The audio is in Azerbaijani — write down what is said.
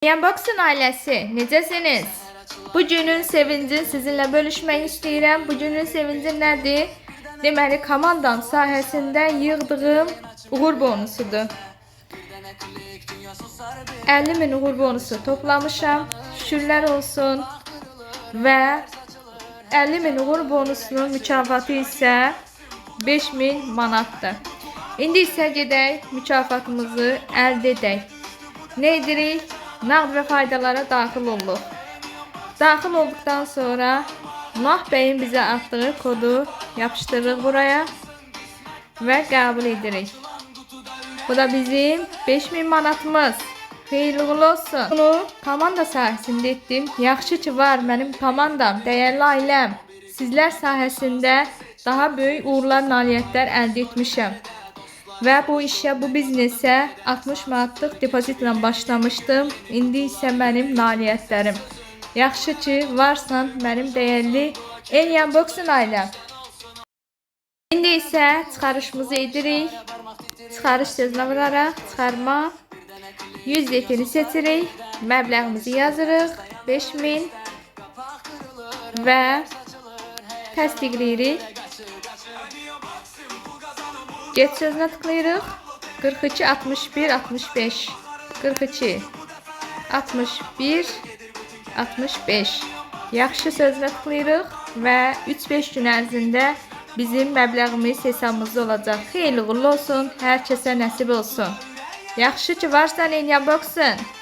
Yanbox'un ailesi, necəsiniz? Bugünün sevincini sizinlə bölüşmək istəyirəm. Bugünün sevinci nədir? Deməli, komandam sahəsində yığdığım uğur bonusudur. 50.000 uğur bonusu toplamışam. Şükürlər olsun. Və 50.000 uğur bonusunun mükafatı isə 5.000 manatdır. İndi isə gedək mükafatımızı əldə edək. Nə edirik? Nağd və faydalara daxil oluruq. Daxil olduqdan sonra Nah bəyin bizə atdığı kodu yapışdırırıq buraya və qəbul edirik. Bu da bizim 5.000 manatımız. Xeyirli uğurlu olsun. Bunu komanda sayəsində etdim. Yaxşı ki var mənim komandam, dəyərli ailəm. Sizlər sayəsində daha böyük uğurlar, nailiyyətlər əldə etmişəm. Və bu işə, bu biznesə 60 manatlıq depozitlə başlamışdım. İndi isə mənim nailiyyətlərim. Yaxşı ki varsan mənim dəyərli Yanbox'un ailəm. İndi isə çıxarışımızı edirik. Çıxarış sözünə vuraraq çıxarma. 100 yetini seçirik. Məbləğimizi yazırıq. 5.000 və təsdiqləyirik. Get sözünə tıklayırıq. 42 61 65 42 61 65 yaxşı sözünə tıklayırıq və 3-5 gün ərzində bizim məbləğimiz hesabımızda olacaq. Xeyirli uğurlu olsun, hər kəsə nəsib olsun. Yaxşı ki varsan Yanbox'un.